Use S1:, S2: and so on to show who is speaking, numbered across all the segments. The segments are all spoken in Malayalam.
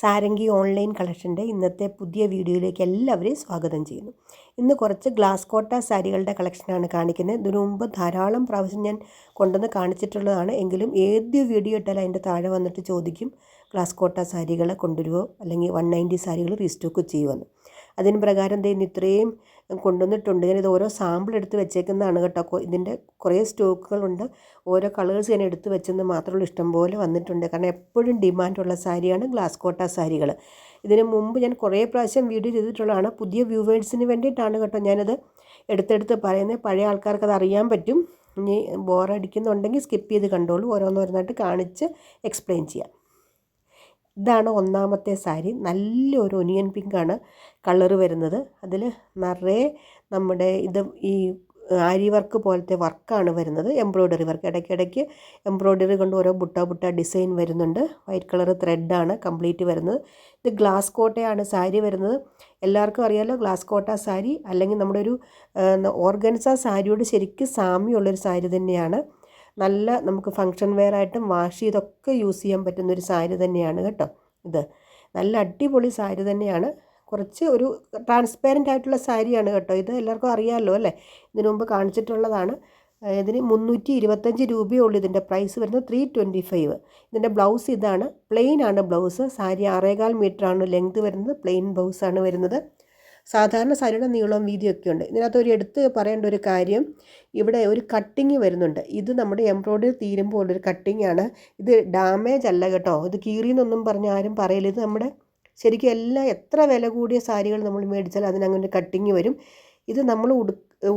S1: സാരംഗി ഓൺലൈൻ കളക്ഷൻ്റെ ഇന്നത്തെ പുതിയ വീഡിയോയിലേക്ക് എല്ലാവരെയും സ്വാഗതം ചെയ്യുന്നു. ഇന്ന് കുറച്ച് ഗ്ലാസ് കോട്ട സാരികളുടെ കളക്ഷനാണ് കാണിക്കുന്നത്. ഇതിനു മുമ്പ് ധാരാളം പ്രാവശ്യം ഞാൻ കൊണ്ടുവന്ന് കാണിച്ചിട്ടുള്ളതാണ്. എങ്കിലും ഏത് വീഡിയോ ഇട്ടാലും അതിൻ്റെ താഴെ വന്നിട്ട് ചോദിക്കും ഗ്ലാസ് കോട്ട സാരികൾ കൊണ്ടുവരുമോ അല്ലെങ്കിൽ 190 സാരികൾ റീസ്റ്റോക്ക് ചെയ്യുമെന്ന്. അതിന് പ്രകാരം ഇന്ന് ഇത്രയും കൊണ്ടുവന്നിട്ടുണ്ട്. ഞാനിത് ഓരോ സാമ്പിൾ എടുത്ത് വെച്ചേക്കുന്നതാണ് കേട്ടോ. ഇതിൻ്റെ കുറേ സ്റ്റോക്കുകളുണ്ട്. ഓരോ കളേഴ്സ് ഞാൻ എടുത്ത് വെച്ചെന്ന് മാത്രമുള്ള ഇഷ്ടം പോലെ വന്നിട്ടുണ്ട്. കാരണം എപ്പോഴും ഡിമാൻഡുള്ള സാരിയാണ് ഗ്ലാസ് കോട്ട സാരികൾ. ഇതിന് മുമ്പ് ഞാൻ കുറേ പ്രാവശ്യം വീഡിയോ ചെയ്തിട്ടുള്ളതാണ്. പുതിയ വ്യൂവേഴ്സിന് വേണ്ടിയിട്ടാണ് കേട്ടോ ഞാനത് എടുത്തെടുത്ത് പറയുന്നത്. പഴയ ആൾക്കാർക്ക് അത് അറിയാൻ പറ്റും. ഇനി ബോറടിക്കുന്നുണ്ടെങ്കിൽ സ്കിപ്പ് ചെയ്ത് കണ്ടോളൂ. ഓരോന്നോരോന്നായിട്ട് കാണിച്ച് എക്സ്പ്ലെയിൻ ചെയ്യാം. ഇതാണ് ഒന്നാമത്തെ സാരി. നല്ലൊരു ഒനിയൻ പിങ്കാണ് കളറ് വരുന്നത്. അതിൽ നിറയെ നമ്മുടെ ഈ ആരി വർക്ക് പോലത്തെ വർക്കാണ് വരുന്നത്. എംബ്രോയ്ഡറി വർക്ക് ഇടയ്ക്കിടയ്ക്ക് എംബ്രോയ്ഡറി കൊണ്ട് ഓരോ ബുട്ട ഡിസൈൻ വരുന്നുണ്ട്. വൈറ്റ് കളർ ത്രെഡാണ് കംപ്ലീറ്റ് വരുന്നത്. ഇത് ഗ്ലാസ് കോട്ടയാണ് സാരി വരുന്നത്. എല്ലാവർക്കും അറിയാമല്ലോ ഗ്ലാസ് കോട്ട സാരി അല്ലെങ്കിൽ നമ്മുടെ ഒരു ഓർഗൻസ സാരിയോട് ശരിക്കും സാമ്യമുള്ളൊരു സാരി തന്നെയാണ്. നല്ല നമുക്ക് ഫങ്ഷൻ വെയർ ആയിട്ടും വാഷ് ചെയ്തൊക്കെ യൂസ് ചെയ്യാൻ പറ്റുന്നൊരു സാരി തന്നെയാണ് കേട്ടോ. ഇത് നല്ല അടിപൊളി സാരി തന്നെയാണ്. കുറച്ച് ഒരു ട്രാൻസ്പാരൻ്റ് ആയിട്ടുള്ള സാരിയാണ് കേട്ടോ. ഇത് എല്ലാവർക്കും അറിയാമല്ലോ അല്ലേ, ഇതിനു മുമ്പ് കാണിച്ചിട്ടുള്ളതാണ്. ഇതിന് 325 രൂപയേ ഉള്ളൂ. ഇതിൻ്റെ പ്രൈസ് വരുന്നത് 325. ഇതിൻ്റെ ബ്ലൗസ് ഇതാണ്. പ്ലെയിൻ ആണ് ബ്ലൗസ്. സാരി 6.25 മീറ്ററാണ് ലെങ്ത് വരുന്നത്. പ്ലെയിൻ ബ്ലൗസാണ് വരുന്നത്. സാധാരണ സാരിയുടെ നീളവും വീതിയൊക്കെ ഉണ്ട്. ഇതിനകത്ത് ഒരു എടുത്ത് പറയേണ്ട ഒരു കാര്യം, ഇവിടെ ഒരു കട്ടിങ് വരുന്നുണ്ട്. ഇത് നമ്മുടെ എംബ്രോയ്ഡറി തീരുമ്പോൾ ഉള്ളൊരു കട്ടിങ്ങാണ്. ഇത് ഡാമേജ് അല്ല കേട്ടോ. ഇത് കീറിയെന്നൊന്നും പറഞ്ഞ് ആരും പറയില്ല. ഇത് നമ്മുടെ ശരിക്കും എത്ര വില കൂടിയ സാരികൾ നമ്മൾ മേടിച്ചാൽ അതിനങ്ങനെ കട്ടിങ് വരും. ഇത് നമ്മൾ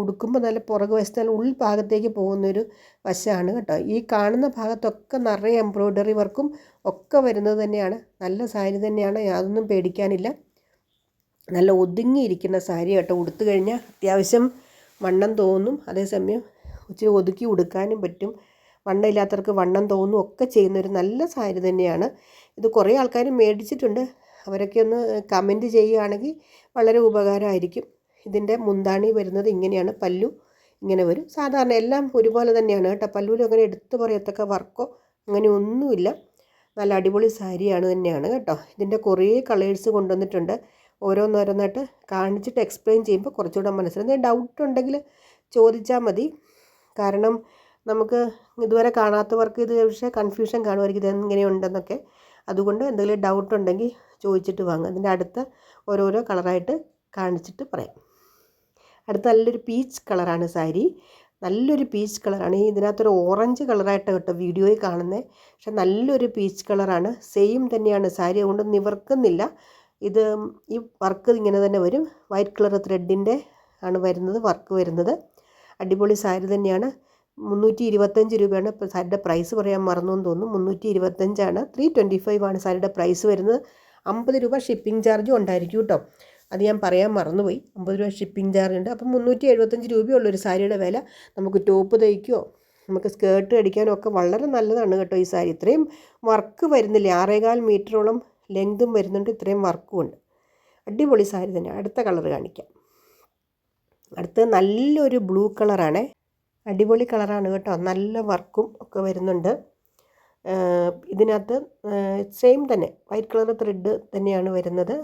S1: ഉടുക്കുമ്പോൾ നല്ല പുറകു വശത്ത് നല്ല ഉൾഭാഗത്തേക്ക് പോകുന്നൊരു വശമാണ് കേട്ടോ. ഈ കാണുന്ന ഭാഗത്തൊക്കെ നിറയെ എംബ്രോയ്ഡറി വർക്കും ഒക്കെ വരുന്നത് തന്നെയാണ്. നല്ല സാരി തന്നെയാണ്, യാതൊന്നും പേടിക്കാനില്ല. നല്ല ഒതുങ്ങിയിരിക്കുന്ന സാരി കേട്ടോ. ഉടുത്തു കഴിഞ്ഞാൽ അത്യാവശ്യം വണ്ണം തോന്നും, അതേസമയം ഇച്ചിരി ഒതുക്കി ഉടുക്കാനും പറ്റും. വണ്ണം ഇല്ലാത്തവർക്ക് വണ്ണം തോന്നും ഒക്കെ ചെയ്യുന്നൊരു നല്ല സാരി തന്നെയാണ്. ഇത് കുറേ ആൾക്കാർ മേടിച്ചിട്ടുണ്ട്. അവരൊക്കെ ഒന്ന് കമൻറ്റ് ചെയ്യുകയാണെങ്കിൽ വളരെ ഉപകാരമായിരിക്കും. ഇതിൻ്റെ മുന്താണി വരുന്നത് ഇങ്ങനെയാണ്. പല്ലു ഇങ്ങനെ വരും. സാധാരണ എല്ലാം ഒരുപോലെ തന്നെയാണ് കേട്ടോ. പല്ലുവിൽ അങ്ങനെ എടുത്തു പറയത്തക്ക വർക്കോ അങ്ങനെ ഒന്നുമില്ല. നല്ല അടിപൊളി സാരിയാണ് തന്നെയാണ് കേട്ടോ. ഇതിൻ്റെ കുറേ കളേഴ്സ് കൊണ്ടുവന്നിട്ടുണ്ട്. ഓരോന്നോരോന്നായിട്ട് കാണിച്ചിട്ട് എക്സ്പ്ലെയിൻ ചെയ്യുമ്പോൾ കുറച്ചുകൂടെ മനസ്സിലായി. ഡൗട്ട് ഉണ്ടെങ്കിൽ ചോദിച്ചാൽ മതി. കാരണം നമുക്ക് ഇതുവരെ കാണാത്തവർക്ക് ഇത് പക്ഷേ കൺഫ്യൂഷൻ കാണുമായിരിക്കും ഇതെങ്ങനെയുണ്ടെന്നൊക്കെ. അതുകൊണ്ട് എന്തെങ്കിലും ഡൗട്ട് ഉണ്ടെങ്കിൽ ചോദിച്ചിട്ട് വാങ്ങുക. അതിൻ്റെ അടുത്ത ഓരോരോ കളറായിട്ട് കാണിച്ചിട്ട് പറയാം. അടുത്ത നല്ലൊരു പീച്ച് കളറാണ് സാരി. നല്ലൊരു പീച്ച് കളറാണ്. ഇതിനകത്തൊരു ഓറഞ്ച് കളറായിട്ട് കേട്ടോ വീഡിയോയിൽ കാണുന്നത്. പക്ഷെ നല്ലൊരു പീച്ച് കളറാണ്. സെയിം തന്നെയാണ് സാരി, അതുകൊണ്ട് നിവർക്കുന്നില്ല. ഇത് ഈ വർക്ക് ഇങ്ങനെ തന്നെ വരും. വൈറ്റ് കളർ ത്രെഡിൻ്റെ ആണ് വരുന്നത് വർക്ക് വരുന്നത്. അടിപൊളി സാരി തന്നെയാണ്. 325 രൂപയാണ്. ഇപ്പോൾ സാരിയുടെ പ്രൈസ് പറയാൻ മറന്നു എന്ന് തോന്നുന്നു. 325 325 ആണ് സാരിയുടെ പ്രൈസ് വരുന്നത്. 50 രൂപ ഷിപ്പിംഗ് ചാർജും ഉണ്ടായിരിക്കും കേട്ടോ. അത് ഞാൻ പറയാൻ മറന്നുപോയി. 50 രൂപ ഷിപ്പിംഗ് ചാർജ് ഉണ്ട്. അപ്പം 375 രൂപയുള്ളൊരു സാരിയുടെ വില. നമുക്ക് ടോപ്പ് തയ്ക്കുകയോ നമുക്ക് സ്കേർട്ട് അടിക്കാനോ ഒക്കെ വളരെ നല്ലതാണ് കേട്ടോ ഈ സാരി. ഇത്രയും വർക്ക് വരുന്നില്ല. 6.25 മീറ്ററോളം ലെങ്തും വരുന്നുണ്ട്. ഇത്രയും വർക്കും ഉണ്ട്. അടിപൊളി സാരി തന്നെ. അടുത്ത കളർ കാണിക്കാം. അടുത്ത നല്ലൊരു ബ്ലൂ കളറാണ്. അടിപൊളി കളറാണ് കേട്ടോ. നല്ല വർക്കും ഒക്കെ വരുന്നുണ്ട്. ഇതിനകത്ത് സെയിം തന്നെ വൈറ്റ് കളർ ത്രെഡ് തന്നെയാണ് വരുന്നത്.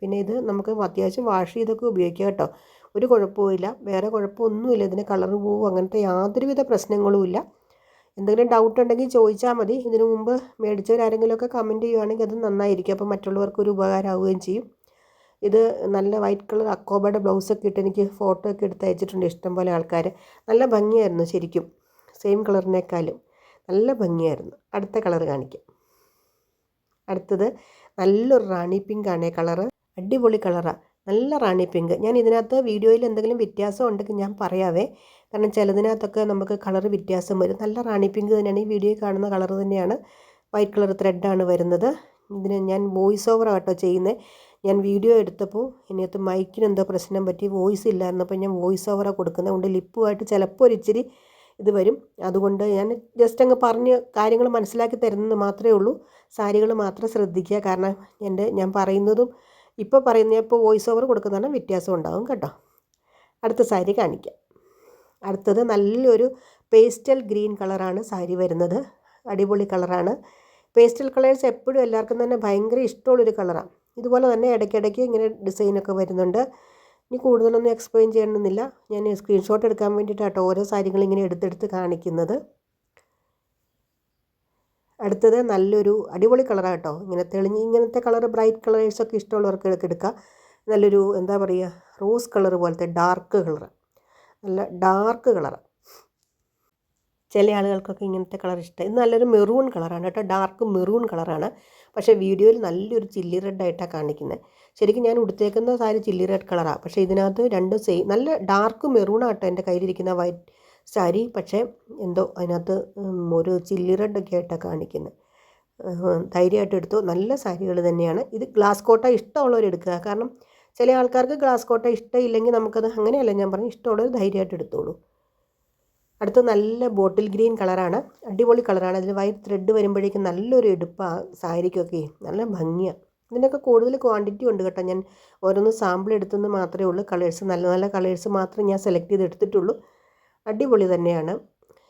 S1: പിന്നെ ഇത് നമുക്ക് അത്യാവശ്യം വാഷ് ചെയ്തൊക്കെ ഉപയോഗിക്കാം കേട്ടോ. ഒരു കുഴപ്പവുമില്ല, വേറെ കുഴപ്പമൊന്നുമില്ല. ഇതിന് കളർ പോവും അങ്ങനത്തെ യാതൊരുവിധ പ്രശ്നങ്ങളുമില്ല. എന്തെങ്കിലും ഡൗട്ട് ഉണ്ടെങ്കിൽ ചോദിച്ചാൽ മതി. ഇതിനു മുമ്പ് മേടിച്ചവരാരെങ്കിലുമൊക്കെ കമൻറ്റ് ചെയ്യുകയാണെങ്കിൽ അത് നന്നായിരിക്കും. അപ്പോൾ മറ്റുള്ളവർക്കൊരു ഉപകാരമാവുകയും ചെയ്യും. ഇത് നല്ല വൈറ്റ് കളർ അക്കോബയുടെ ബ്ലൗസൊക്കെ ഇട്ട് എനിക്ക് ഫോട്ടോ ഒക്കെ എടുത്ത് അയച്ചിട്ടുണ്ട് ഇഷ്ടംപോലെ ആൾക്കാർ. നല്ല ഭംഗിയായിരുന്നു ശരിക്കും. സെയിം കളറിനേക്കാളും നല്ല ഭംഗിയായിരുന്നു. അടുത്ത കളർ കാണിക്കാം. അടുത്തത് നല്ലൊരു റാണി പിങ്കാണ് കളറ്. അടിപൊളി കളറാണ്. നല്ല റാണി പിങ്ക്. ഞാൻ ഇതിനകത്ത് വീഡിയോയിൽ എന്തെങ്കിലും വ്യത്യാസം ഉണ്ടെങ്കിൽ ഞാൻ പറയാവേ. കാരണം ചിലതിനകത്തൊക്കെ നമുക്ക് കളർ വ്യത്യാസം വരും. നല്ല റാണി പിങ്ക് തന്നെയാണ്. ഈ വീഡിയോയിൽ കാണുന്ന കളർ തന്നെയാണ്. വൈറ്റ് കളർ ത്രെഡാണ് വരുന്നത്. ഇതിന് ഞാൻ വോയിസ് ഓവർ ആട്ടോ ചെയ്യുന്നത്. ഞാൻ വീഡിയോ എടുത്തപ്പോൾ ഇതിനകത്ത് മൈക്കിന് എന്തോ പ്രശ്നം പറ്റി വോയിസ് ഇല്ലായിരുന്നു. അപ്പോൾ ഞാൻ വോയിസ് ഓവറാണ് കൊടുക്കുന്നത്. അതുകൊണ്ട് ലിപ്പുമായിട്ട് ചിലപ്പോൾ ഒരിച്ചിരി ഇത് വരും. അതുകൊണ്ട് ഞാൻ ജസ്റ്റ് അങ്ങ് പറഞ്ഞ് കാര്യങ്ങൾ മനസ്സിലാക്കി തരുന്നത് മാത്രമേ ഉള്ളൂ. സാരികൾ മാത്രം ശ്രദ്ധിക്കുക. കാരണം ഞാൻ പറയുന്നതും ഇപ്പോൾ വോയിസ് ഓവർ കൊടുക്കുന്നതാണ് വ്യത്യാസം ഉണ്ടാകും കേട്ടോ. അടുത്ത സാരി കാണിക്കാം. അടുത്തത് നല്ലൊരു പേസ്റ്റൽ ഗ്രീൻ കളറാണ് സാരി വരുന്നത്. അടിപൊളി കളറാണ്. പേസ്റ്റൽ കളേഴ്സ് എപ്പോഴും എല്ലാവർക്കും തന്നെ ഭയങ്കര ഇഷ്ടമുള്ളൊരു കളറാണ്. ഇതുപോലെ തന്നെ ഇടയ്ക്കിടയ്ക്ക് ഇങ്ങനെ ഡിസൈനൊക്കെ വരുന്നുണ്ട്. ഇനി കൂടുതലൊന്നും എക്സ്പ്ലെയിൻ ചെയ്യണമെന്നില്ല. ഞാൻ സ്ക്രീൻഷോട്ട് എടുക്കാൻ വേണ്ടിയിട്ടാട്ടോ ഓരോ സാരികൾ ഇങ്ങനെ എടുത്തെടുത്ത് കാണിക്കുന്നത്. അടുത്തത് നല്ലൊരു അടിപൊളി കളറാണ് കേട്ടോ. ഇങ്ങനത്തെ കളർ ബ്രൈറ്റ് കളേഴ്സൊക്കെ ഇഷ്ടമുള്ളവർക്ക് എടുക്കാം. നല്ലൊരു എന്താ പറയുക, റോസ് കളർ പോലത്തെ ഡാർക്ക് കളർ, നല്ല ഡാർക്ക് കളറാണ്. ചില ആളുകൾക്കൊക്കെ ഇങ്ങനത്തെ കളർ ഇഷ്ടം. ഇത് നല്ലൊരു മെറൂൺ കളറാണ് കേട്ടോ, ഡാർക്ക് മെറൂൺ കളറാണ്. പക്ഷേ വീഡിയോയിൽ നല്ലൊരു ചില്ലി റെഡായിട്ടാണ് കാണിക്കുന്നത്. ശരിക്കും ഞാൻ ഉടുത്തേക്കുന്ന സാരി ചില്ലി റെഡ് കളറാണ്. പക്ഷേ ഇതിനകത്ത് രണ്ടും സെയിം നല്ല ഡാർക്ക് മെറൂണാട്ടോ എൻ്റെ കയ്യിലിരിക്കുന്ന വൈറ്റ് സാരി. പക്ഷേ എന്തോ അതിനകത്ത് ഒരു ചില്ലി റെഡൊക്കെ ആയിട്ടാണ് കാണിക്കുന്നത്. ധൈര്യമായിട്ട് എടുത്തു. നല്ല സാരികൾ തന്നെയാണ്. ഇത് ഗ്ലാസ് കോട്ട ഇഷ്ടമുള്ളവർ എടുക്കുക. കാരണം ചില ആൾക്കാർക്ക് ഗ്ലാസ് കോട്ട ഇഷ്ടമില്ലെങ്കിൽ നമുക്കത് അങ്ങനെയല്ല ഞാൻ പറഞ്ഞു, ഇഷ്ടമുള്ളവർ ധൈര്യമായിട്ട് എടുത്തോളൂ. അടുത്ത നല്ല ബോട്ടിൽ ഗ്രീൻ കളറാണ്, അടിപൊളി കളറാണ്. അതിൽ വൈറ്റ് ത്രെഡ് വരുമ്പോഴേക്കും നല്ലൊരു എടുപ്പാണ് സാരിക്കൊക്കെ, നല്ല ഭംഗിയാണ്. ഇതിനൊക്കെ കൂടുതൽ ക്വാണ്ടിറ്റി ഉണ്ട് കേട്ടോ. ഞാൻ ഓരോന്ന് സാമ്പിൾ എടുത്തെന്ന് മാത്രമേ ഉള്ളൂ. കളേഴ്സ് നല്ല നല്ല കളേഴ്സ് മാത്രമേ ഞാൻ സെലക്ട് ചെയ്ത് എടുത്തിട്ടുള്ളൂ. അടിപൊളി തന്നെയാണ്.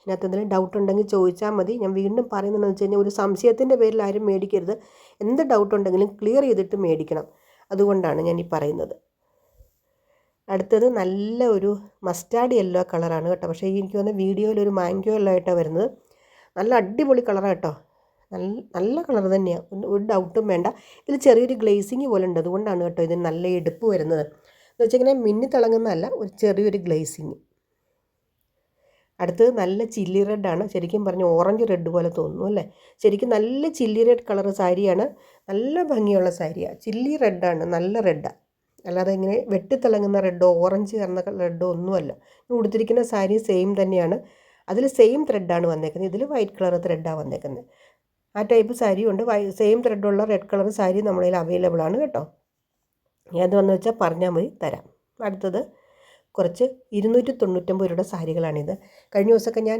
S1: ഇതിനകത്ത് എന്തെങ്കിലും ഡൗട്ട് ഉണ്ടെങ്കിൽ ചോദിച്ചാൽ മതി. ഞാൻ വീണ്ടും പറയുന്നതെന്ന് വെച്ച് കഴിഞ്ഞാൽ ഒരു സംശയത്തിൻ്റെ പേരിൽ ആരും മേടിക്കരുത്. എന്ത് ഡൗട്ട് ഉണ്ടെങ്കിലും ക്ലിയർ ചെയ്തിട്ട് മേടിക്കണം. അതുകൊണ്ടാണ് ഞാൻ ഈ പറയുന്നത്. അടുത്തത് നല്ല ഒരു മസ്റ്റാർഡ് യെല്ലോ കളറാണ് കേട്ടോ. പക്ഷേ എനിക്ക് തോന്നുന്ന വീഡിയോയിൽ ഒരു മാംഗോ യെല്ലോ ആയിട്ടാണ് വരുന്നത്. നല്ല അടിപൊളി കളറാണ് കേട്ടോ. നല്ല കളർ തന്നെയാണ്, ഒരു ഡൗട്ടും വേണ്ട. ഇതിൽ ചെറിയൊരു ഗ്ലേസിങ് പോലെ ഉണ്ട്, അതുകൊണ്ടാണ് കേട്ടോ ഇതിന് നല്ല എടുപ്പ് വരുന്നത്. എന്ന് വെച്ചാൽ ഇങ്ങനെ മിന്നി തിളങ്ങുന്നതല്ല, ഒരു ചെറിയൊരു ഗ്ലേസിങ്. അടുത്തത് നല്ല ചില്ലി റെഡാണ്. ശരിക്കും പറഞ്ഞ് ഓറഞ്ച് റെഡ് പോലെ തോന്നുന്നു അല്ലേ. ശരിക്കും നല്ല ചില്ലി റെഡ് കളർ സാരിയാണ്. നല്ല ഭംഗിയുള്ള സാരിയാണ്. ചില്ലി റെഡാണ്, നല്ല റെഡാണ്. അല്ലാതെ ഇങ്ങനെ വെട്ടിത്തിളങ്ങുന്ന റെഡോ ഓറഞ്ച് കലർന്ന റെഡോ ഒന്നുമല്ല. ഉടുത്തിരിക്കുന്ന സാരി സെയിം തന്നെയാണ്. അതിൽ സെയിം ത്രെഡാണ് വന്നേക്കുന്നത്. ഇതിൽ വൈറ്റ് കളർ ത്രെഡാണ് വന്നേക്കുന്നത്. ആ ടൈപ്പ് സാരി ഉണ്ട്. സെയിം ത്രെഡുള്ള റെഡ് കളർ സാരി നമ്മുടെ കയ്യിൽ അവൈലബിൾ ആണ് കേട്ടോ. ഏത് വന്നു വെച്ചാൽ പറഞ്ഞാൽ മതി, തരാം. അടുത്തത് കുറച്ച് 299 രൂപയുടെ സാരികളാണിത്. കഴിഞ്ഞ ദിവസമൊക്കെ ഞാൻ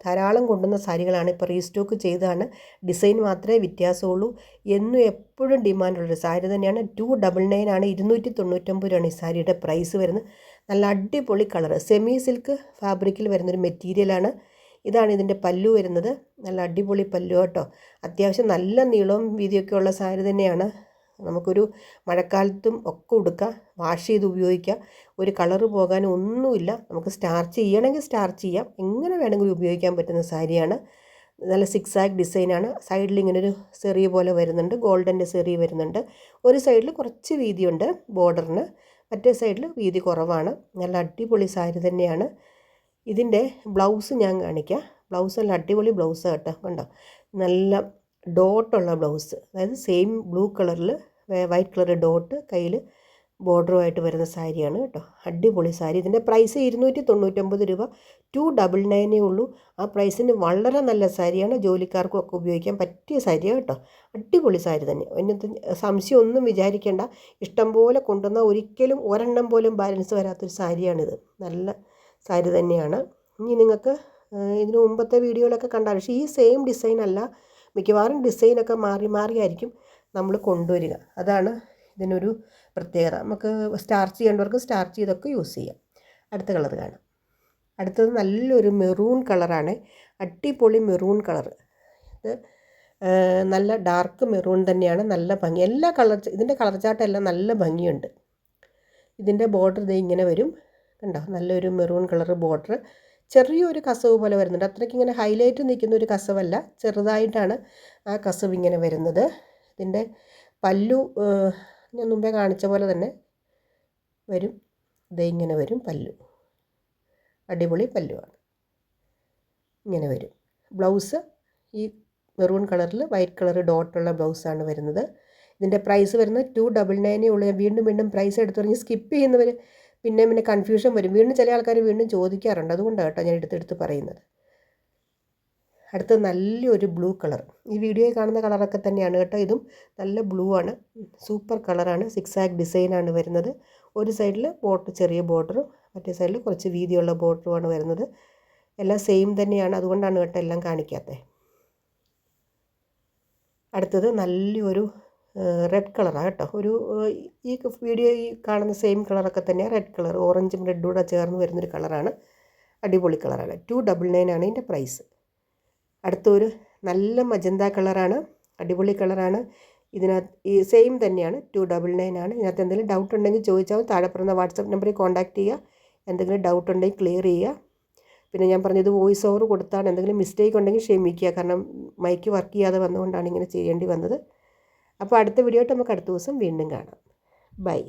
S1: ധാരാളം കൊണ്ടുവന്ന സാരികളാണ്. ഇപ്പോൾ റീസ്റ്റോക്ക് ചെയ്തതാണ്. ഡിസൈൻ മാത്രമേ വ്യത്യാസമുള്ളൂ. എന്നും എപ്പോഴും ഡിമാൻഡുള്ളൊരു സാരി തന്നെയാണ്. 299 ആണ്, 299 രൂപയാണ് ഈ സാരിയുടെ പ്രൈസ് വരുന്നത്. നല്ല അടിപൊളി കളർ, സെമി സിൽക്ക് ഫാബ്രിക്കിൽ വരുന്നൊരു മെറ്റീരിയലാണ്. ഇതാണ് ഇതിൻ്റെ പല്ലു വരുന്നത്. നല്ല അടിപൊളി പല്ലു കേട്ടോ. അത്യാവശ്യം നല്ല നീളവും വീതിയൊക്കെ ഉള്ള സാരി തന്നെയാണ്. നമുക്കൊരു മഴക്കാലത്തും ഒക്കെ ഉടുക്കാം, വാഷ് ചെയ്ത് ഉപയോഗിക്കാം. ഒരു കളറ് പോകാനും ഒന്നുമില്ല. നമുക്ക് സ്റ്റാർച്ച് ചെയ്യണമെങ്കിൽ സ്റ്റാർച്ച് ചെയ്യാം, എങ്ങനെ വേണമെങ്കിലും ഉപയോഗിക്കാൻ പറ്റുന്ന സാരിയാണ്. നല്ല സിക്സാക് ഡിസൈനാണ്. സൈഡിൽ ഇങ്ങനൊരു സെറി പോലെ വരുന്നുണ്ട്, ഗോൾഡൻ്റെ സെറി വരുന്നുണ്ട്. ഒരു സൈഡിൽ കുറച്ച് വീതിയുണ്ട് ബോർഡറിന്, മറ്റേ സൈഡിൽ വീതി കുറവാണ്. നല്ല അടിപൊളി സാരി തന്നെയാണ്. ഇതിൻ്റെ ബ്ലൗസ് ഞാൻ കാണിക്കാം. ബ്ലൗസ് നല്ല അടിപൊളി ബ്ലൗസ് കേട്ടോ. കണ്ടോ, നല്ല ഡോട്ടുള്ള ബ്ലൗസ്, അതായത് സെയിം ബ്ലൂ കളറിൽ വൈറ്റ് കളർ ഡോട്ട് കയ്യിൽ ബോർഡറുമായിട്ട് വരുന്ന സാരിയാണ് കേട്ടോ. അടിപൊളി സാരി. ഇതിൻ്റെ പ്രൈസ് 299 രൂപ. 299 ഉള്ളൂ. ആ പ്രൈസിന് വളരെ നല്ല സാരിയാണ്. ജോലിക്കാർക്കും ഒക്കെ ഉപയോഗിക്കാൻ പറ്റിയ സാരിയാണ് കേട്ടോ. അടിപൊളി സാരി തന്നെ, അതിനകത്ത് സംശയം ഒന്നും വിചാരിക്കേണ്ട. ഇഷ്ടം പോലെ കൊണ്ടുവന്ന ഒരിക്കലും ഒരെണ്ണം പോലും ബാലൻസ് വരാത്തൊരു സാരിയാണിത്. നല്ല സാരി തന്നെയാണ്. ഇനി നിങ്ങൾക്ക് ഇതിന് മുമ്പത്തെ വീഡിയോയിലൊക്കെ കണ്ടാൽ, പക്ഷേ ഈ സെയിം ഡിസൈൻ അല്ല, മിക്കവാറും ഡിസൈനൊക്കെ മാറി മാറിയായിരിക്കും നമ്മൾ കൊണ്ടുവരിക. അതാണ് ഇതിനൊരു പ്രത്യേകത. നമുക്ക് സ്റ്റാർച്ച് ചെയ്യേണ്ടവർക്ക് സ്റ്റാർച്ച് ചെയ്തൊക്കെ യൂസ് ചെയ്യാം. അടുത്ത കളർ കാണാം. അടുത്തത് നല്ലൊരു മെറൂൺ കളറാണ്, അടിപൊളി മെറൂൺ കളർ. ഇത് നല്ല ഡാർക്ക് മെറൂൺ തന്നെയാണ്. നല്ല ഭംഗി, എല്ലാ ഇതിൻ്റെ കളർ ചാർട്ടെല്ലാം നല്ല ഭംഗിയുണ്ട്. ഇതിൻ്റെ ബോർഡർ ഇത് ഇങ്ങനെ വരും കണ്ടോ. നല്ലൊരു മെറൂൺ കളർ ബോർഡർ, ചെറിയൊരു കസവ് പോലെ വരുന്നുണ്ട്. അത്രയ്ക്ക് ഇങ്ങനെ ഹൈലൈറ്റ് നിൽക്കുന്ന ഒരു കസവല്ല, ചെറുതായിട്ടാണ് ആ കസവ് ഇങ്ങനെ വരുന്നത്. ഇതിൻ്റെ പല്ലു ഞാൻ മുമ്പേ കാണിച്ച പോലെ തന്നെ വരും. ഇങ്ങനെ വരും പല്ലു, അടിപൊളി പല്ലുവാണ്. ഇങ്ങനെ വരും. ബ്ലൗസ് ഈ മെറൂൺ കളറിൽ വൈറ്റ് കളർ ഡോട്ടുള്ള ബ്ലൗസാണ് വരുന്നത്. ഇതിൻ്റെ പ്രൈസ് വരുന്നത് 299 ഉള്ളൂ. വീണ്ടും പ്രൈസ് എടുത്തു പറഞ്ഞ് സ്കിപ്പ് ചെയ്യുന്നവർ പിന്നെ കൺഫ്യൂഷൻ വരും. വീണ്ടും ചില ആൾക്കാർ വീണ്ടും ചോദിക്കാറുണ്ട്, അതുകൊണ്ടാണ് കേട്ടോ ഞാൻ എടുത്തെടുത്ത് പറയുന്നത്. അടുത്ത നല്ലൊരു ബ്ലൂ കളർ, ഈ വീഡിയോയിൽ കാണുന്ന കളറൊക്കെ തന്നെയാണ് കേട്ടോ. ഇതും നല്ല ബ്ലൂ ആണ്, സൂപ്പർ കളറാണ്. സിക്സാക് ഡിസൈനാണ് വരുന്നത്. ഒരു സൈഡിൽ ചെറിയ ബോർഡറും മറ്റേ സൈഡിൽ കുറച്ച് വീതിയുള്ള ബോർഡറുമാണ് വരുന്നത്. എല്ലാം സെയിം തന്നെയാണ്, അതുകൊണ്ടാണ് കേട്ടോ എല്ലാം കാണിക്കാത്തത്. അടുത്തത് നല്ലൊരു റെഡ് കളറാണ് കേട്ടോ. ഈ വീഡിയോ ഈ കാണുന്ന സെയിം കളറൊക്കെ തന്നെയാണ്. റെഡ് കളർ, ഓറഞ്ചും റെഡും കൂടെ ചേർന്ന് വരുന്നൊരു കളറാണ്. അടിപൊളി കളറാണ്. 299 ആണ് ഇതിൻ്റെ പ്രൈസ്. അടുത്തൊരു നല്ല മജന്ത കളറാണ്. അടിപൊളി കളറാണ്. ഇതിനകത്ത് ഈ സെയിം തന്നെയാണ്, 299 ആണ്. ഇതിനകത്ത് എന്തെങ്കിലും ഡൗട്ട് ഉണ്ടെങ്കിൽ ചോദിച്ചാൽ താഴെ പറയുന്ന വാട്സപ്പ് നമ്പറിൽ കോൺടാക്റ്റ് ചെയ്യുക. എന്തെങ്കിലും ഡൗട്ട് ഉണ്ടെങ്കിൽ ക്ലിയർ ചെയ്യുക. പിന്നെ ഞാൻ പറഞ്ഞത് വോയിസ് ഓവർ കൊടുത്താണ്, എന്തെങ്കിലും മിസ്റ്റേക്ക് ഉണ്ടെങ്കിൽ ക്ഷമിക്കുക. കാരണം മൈക്ക് വർക്ക് ചെയ്യാതെ വന്നുകൊണ്ടാണ് ഇങ്ങനെ ചെയ്യേണ്ടി വന്നത്. അപ്പോൾ അടുത്ത വീഡിയോ ആയിട്ട് നമുക്ക് അടുത്ത ദിവസം വീണ്ടും കാണാം. ബൈ.